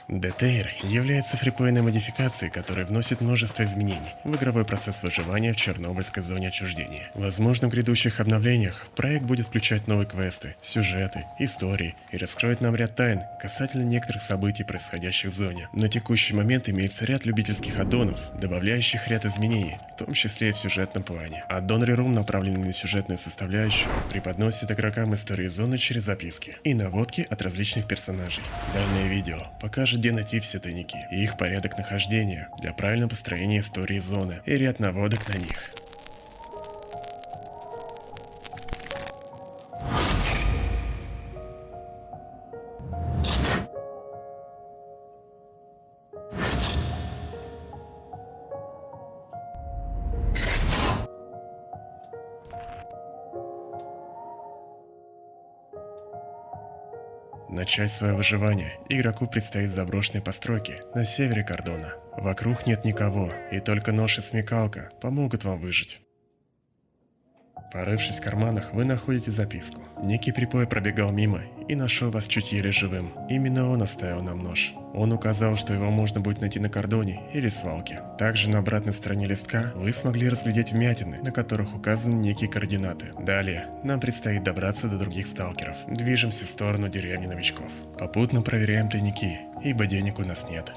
DTR является фрипойной модификацией, которая вносит множество изменений в игровой процесс выживания в Чернобыльской зоне отчуждения. Возможно, в грядущих обновлениях проект будет включать новые квесты, сюжеты, истории и раскроет нам ряд тайн касательно некоторых событий, происходящих в зоне. На текущий момент имеется ряд любительских аддонов, добавляющих ряд изменений, в том числе и в сюжетном плане. Аддон Рерум, направленный на сюжетную составляющую, преподносит игрокам истории зоны через записки и наводки от различных персонажей. Данное видео покажет, где найти все тайники и их порядок нахождения для правильного построения истории зоны и ряд наводок на них. Начать свое выживание игроку предстоит с заброшенной постройки на севере кордона. Вокруг нет никого, и только нож и смекалка помогут вам выжить. Порывшись в карманах, вы находите записку. Некий припой пробегал мимо и нашел вас чуть еле живым. Именно он оставил нам нож. Он указал, что его можно будет найти на кордоне или свалке. Также на обратной стороне листка вы смогли разглядеть вмятины, на которых указаны некие координаты. Далее нам предстоит добраться до других сталкеров. Движемся в сторону деревни новичков. Попутно проверяем тайники, ибо денег у нас нет.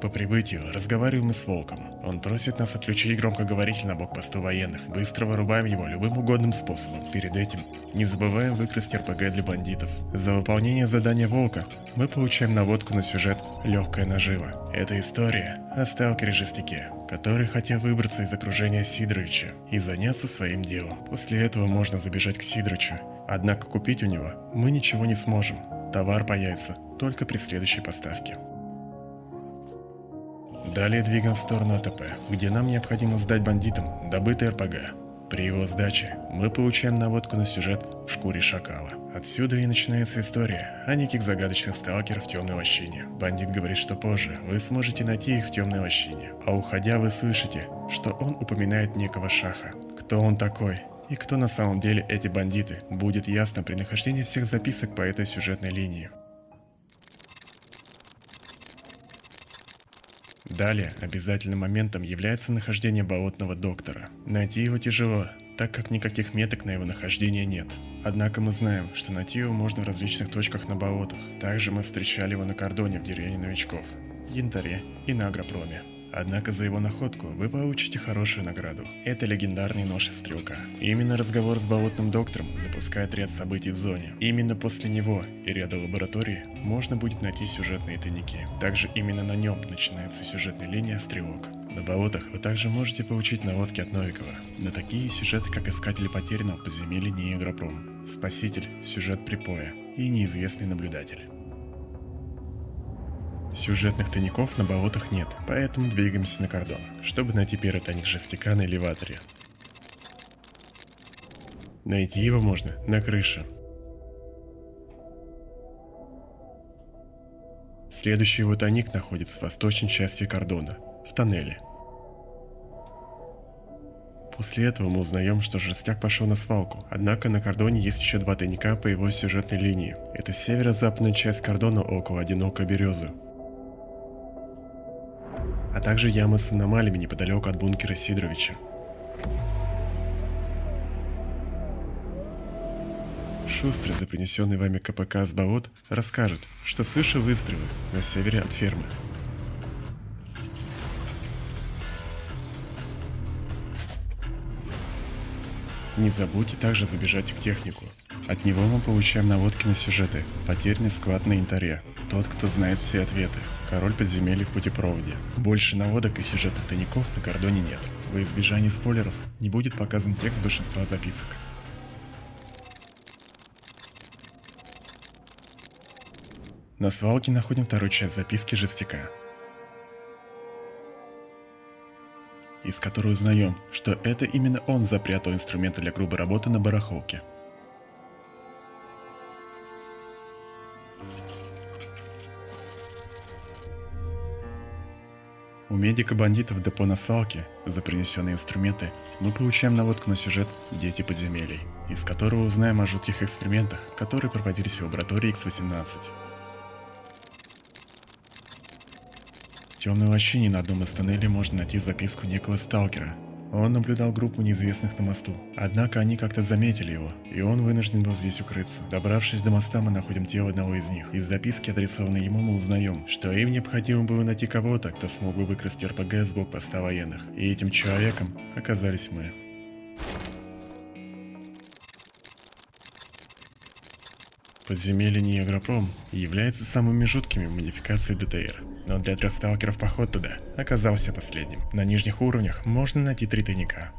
По прибытию разговариваем с Волком. Он просит нас отключить громкоговоритель на блокпосту военных. Быстро вырубаем его любым угодным способом. Перед этим не забываем выкрасть РПГ для бандитов. За выполнение задания Волка мы получаем наводку на сюжет «Легкая нажива». Это история о сталкере-жестяке, который хотел выбраться из окружения Сидоровича и заняться своим делом. После этого можно забежать к Сидоровичу, однако купить у него мы ничего не сможем. Товар появится только при следующей поставке. Далее двигаем в сторону АТП, где нам необходимо сдать бандитам добытый РПГ. При его сдаче мы получаем наводку на сюжет в шкуре шакала. Отсюда и начинается история о неких загадочных сталкерах в темной лощине. Бандит говорит, что позже вы сможете найти их в темной лощине, а уходя вы слышите, что он упоминает некого Шаха. Кто он такой и кто на самом деле эти бандиты, будет ясно при нахождении всех записок по этой сюжетной линии. Далее обязательным моментом является нахождение болотного доктора. Найти его тяжело, так как никаких меток на его нахождение нет. Однако мы знаем, что найти его можно в различных точках на болотах. Также мы встречали его на кордоне в деревне новичков, Янтаре и на Агропроме. Однако за его находку вы получите хорошую награду. Это легендарный нож стрелка. Именно разговор с болотным доктором запускает ряд событий в зоне. Именно после него и ряда лабораторий можно будет найти сюжетные тайники. Также именно на нем начинается сюжетная линия «Стрелок». На болотах вы также можете получить наводки от Новикова на такие сюжеты, как «Искатели потерянного в подземелье НИИ Агропром», «Спаситель», сюжет припоя и «Неизвестный наблюдатель». Сюжетных тайников на болотах нет, поэтому двигаемся на кордон, чтобы найти первый тайник жестяка на элеваторе. Найти его можно на крыше. Следующий его тайник находится в восточной части кордона, в тоннеле. После этого мы узнаем, что жестяк пошел на свалку, однако на кордоне есть еще два тайника по его сюжетной линии. Это северо-западная часть кордона около одинокой березы, а также ямы с аномалиями неподалеку от бункера Сидоровича. Шустрый за принесенный вами КПК с болот расскажет, что слышал выстрелы на севере от фермы. Не забудьте также забежать к технику. От него мы получаем наводки на сюжеты «Потерянный склад на Янтаре», «Тот, кто знает все ответы», «Король подземелья в путепроводе». Больше наводок и сюжетных тайников на кордоне нет. Во избежание спойлеров не будет показан текст большинства записок. На свалке находим вторую часть записки жестяка, из которой узнаем, что это именно он запрятал инструменты для грубой работы на барахолке. У медика-бандитов в депо на свалке за принесенные инструменты мы получаем наводку на сюжет «Дети подземелий», из которого узнаем о жутких экспериментах, которые проводились в лаборатории X-18. В темной лощине на одном из тоннелей можно найти записку некого сталкера. Он наблюдал группу неизвестных на мосту, однако они как-то заметили его, и он вынужден был здесь укрыться. Добравшись до моста, мы находим тело одного из них. Из записки, адресованной ему, мы узнаем, что им необходимо было найти кого-то, кто смог бы выкрасть РПГ с блокпоста военных, и этим человеком оказались мы. Подземелье Ниагропром является самыми жуткими в модификации ДТР, но для 3 сталкеров поход туда оказался последним. На нижних уровнях можно найти 3 тайника.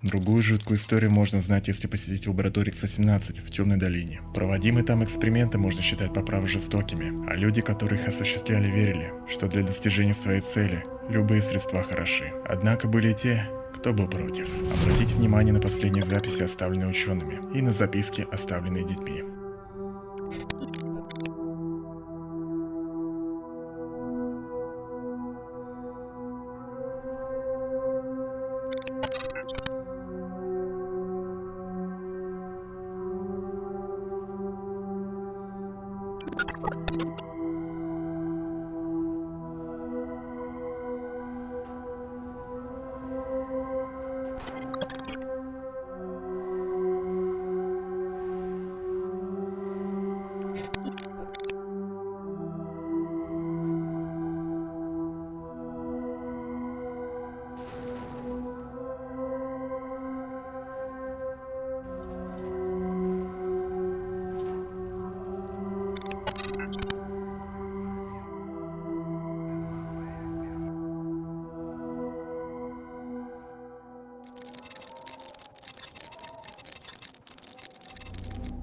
Другую жуткую историю можно знать, если посетить лабораторию X-18 в Темной долине. Проводимые там эксперименты можно считать по праву жестокими, а люди, которые их осуществляли, верили, что для достижения своей цели любые средства хороши. Однако были и те, кто был против. Обратите внимание на последние записи, оставленные учеными, и на записки, оставленные детьми.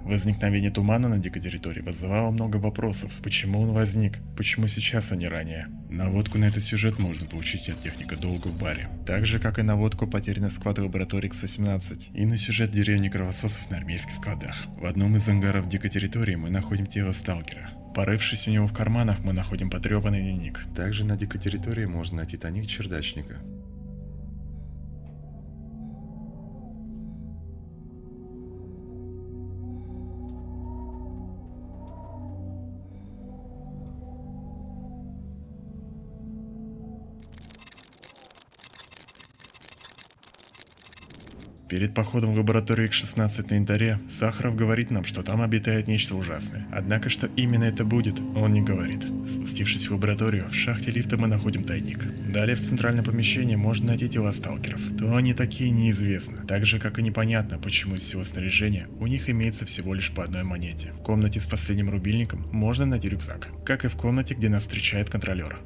Возникновение тумана на дикой территории вызывало много вопросов. Почему он возник? Почему сейчас, а не ранее? Наводку на этот сюжет можно получить от техника долга в баре. Так же, как и наводку потерянных склад лаборатории X-18 и на сюжет деревни кровососов на армейских складах. В одном из ангаров дикой территории мы находим тело сталкера. Порывшись у него в карманах, мы находим потрепанный дневник. Также на дикой территории можно найти тайник чердачника. Перед походом в лабораторию X-16 на янтаре, Сахаров говорит нам, что там обитает нечто ужасное. Однако, что именно это будет, он не говорит. Спустившись в лабораторию, в шахте лифта мы находим тайник. Далее в центральном помещении можно найти тела сталкеров. Кто они такие, неизвестно. Так же, как и непонятно, почему из всего снаряжения у них имеется всего лишь по одной монете. В комнате с последним рубильником можно найти рюкзак, как и в комнате, где нас встречает контролер.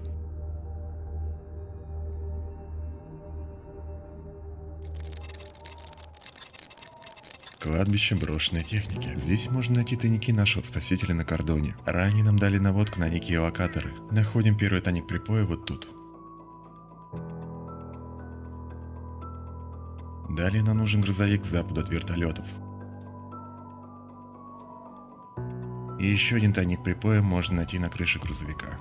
Кладбище брошенной техники. Здесь можно найти тайники нашего спасителя на кордоне. Ранее нам дали наводку на некие локаторы. Находим первый тайник припоя вот тут. Далее нам нужен грузовик к западу от вертолетов. И еще один тайник припоя можно найти на крыше грузовика.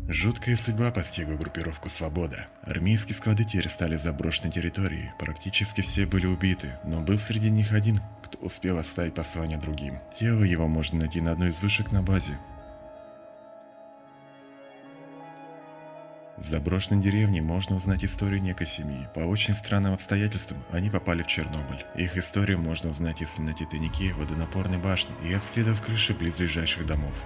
Жуткая судьба постигла группировку «Свобода». Армейские склады теперь стали заброшенной территорией. Практически все были убиты, но был среди них один, кто успел оставить послание другим. Тело его можно найти на одной из вышек на базе. В заброшенной деревне можно узнать историю некой семьи. По очень странным обстоятельствам они попали в Чернобыль. Их историю можно узнать, если найти тайники в водонапорной башне и обследовав крыши близлежащих домов.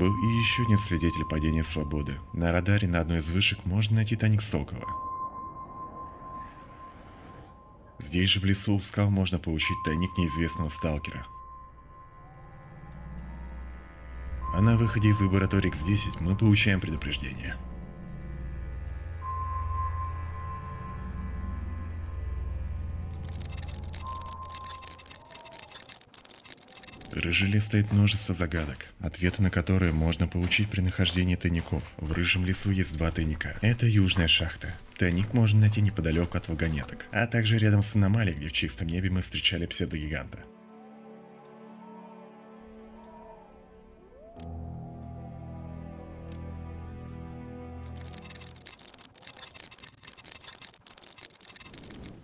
Был и еще один свидетель падения свободы. На радаре на одной из вышек можно найти тайник Сокола. Здесь же в лесу у скал можно получить тайник неизвестного сталкера. А на выходе из лаборатории X10 мы получаем предупреждение. В рыжий лес стоит множество загадок, ответы на которые можно получить при нахождении тайников. В рыжем лесу есть два тайника. Это южная шахта. Тайник можно найти неподалеку от вагонеток, а также рядом с аномалией, где в чистом небе мы встречали псевдогиганта.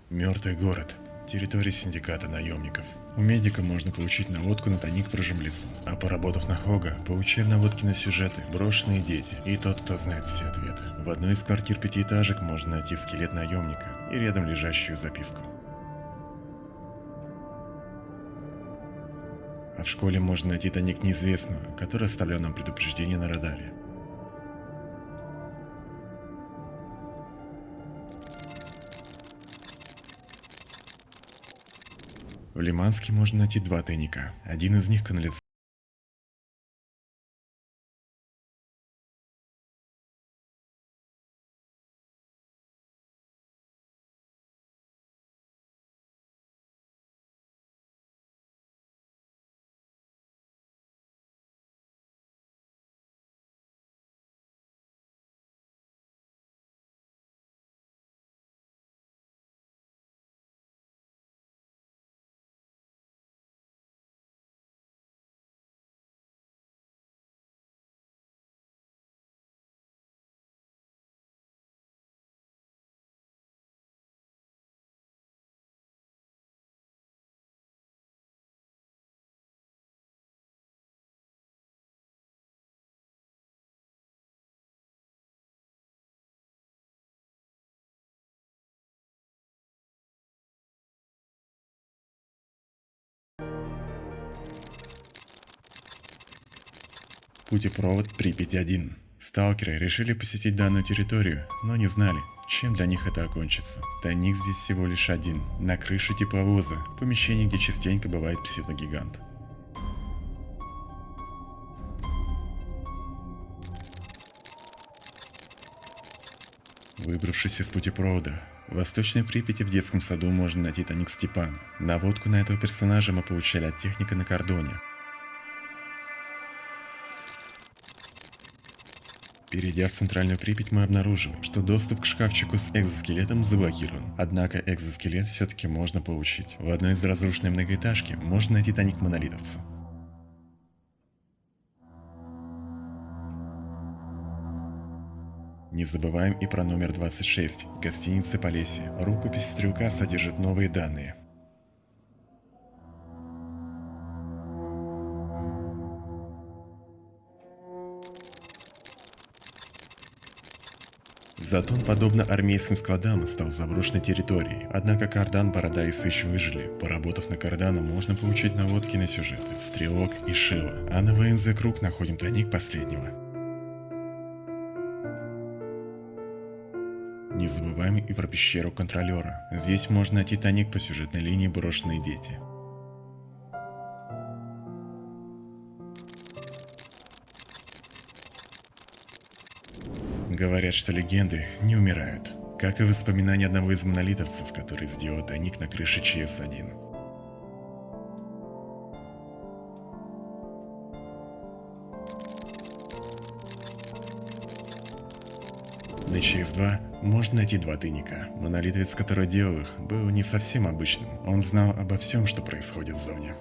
Мертвый город. Территория синдиката наемников. У медика можно получить наводку на тайник в рыжем лесу, а поработав на Хога, получаем наводки на сюжеты, брошенные дети и тот, кто знает все ответы. В одной из квартир пятиэтажек можно найти скелет наемника и рядом лежащую записку. А в школе можно найти тайник неизвестного, который оставлял нам предупреждение на радаре. В Лиманске можно найти два тайника. Один из них канализация. Путепровод Припять-1. Сталкеры решили посетить данную территорию, но не знали, чем для них это окончится. Тайник здесь всего лишь один, на крыше тепловоза, в помещении, где частенько бывает псевдогигант. Выбравшись из путепровода, в Восточной Припяти в детском саду можно найти тайник Степана. Наводку на этого персонажа мы получали от техника на кордоне. Перейдя в Центральную Припять, мы обнаруживаем, что доступ к шкафчику с экзоскелетом заблокирован. Однако экзоскелет все-таки можно получить. В одной из разрушенной многоэтажки можно найти тайник монолитовца. Не забываем и про номер 26, гостиницы Полесье. Рукопись Стрелка содержит новые данные. Затон, подобно армейским складам, стал заброшенной территорией. Однако Кардан, Борода и Сыщ выжили. Поработав на Кардана, можно получить наводки на сюжеты Стрелок и Шила. А на ВНЗ Круг находим тайник последнего. Не забываем и про пещеру контролера. Здесь можно найти тайник по сюжетной линии «Брошенные дети». Говорят, что легенды не умирают, как и воспоминания одного из монолитовцев, который сделал тайник на крыше ЧС-1. На ЧС-2 можно найти два тайника. Монолитовец, который делал их, был не совсем обычным. Он знал обо всем, что происходит в зоне.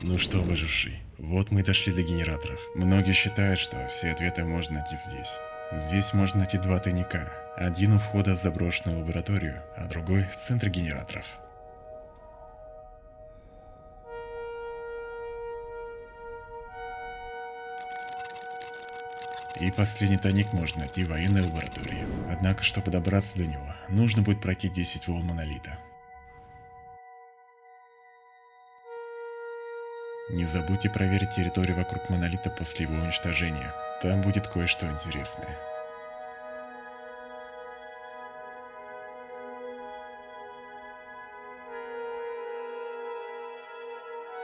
Ну что, выживший, вот мы и дошли до генераторов. Многие считают, что все ответы можно найти здесь. Здесь можно найти два тайника. Один у входа в заброшенную лабораторию, а другой в центре генераторов. И последний тайник можно найти в военной лаборатории. Однако, чтобы добраться до него, нужно будет пройти 10 волн монолита. Не забудьте проверить территорию вокруг монолита после его уничтожения. Там будет кое-что интересное.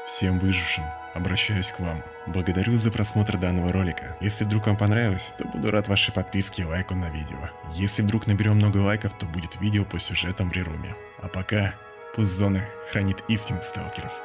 Всем выжившим обращаюсь к вам. Благодарю за просмотр данного ролика. Если вдруг вам понравилось, то буду рад вашей подписке и лайку на видео. Если вдруг наберем много лайков, то будет видео по сюжетам в реруме. А пока, пусть зона хранит истинных сталкеров.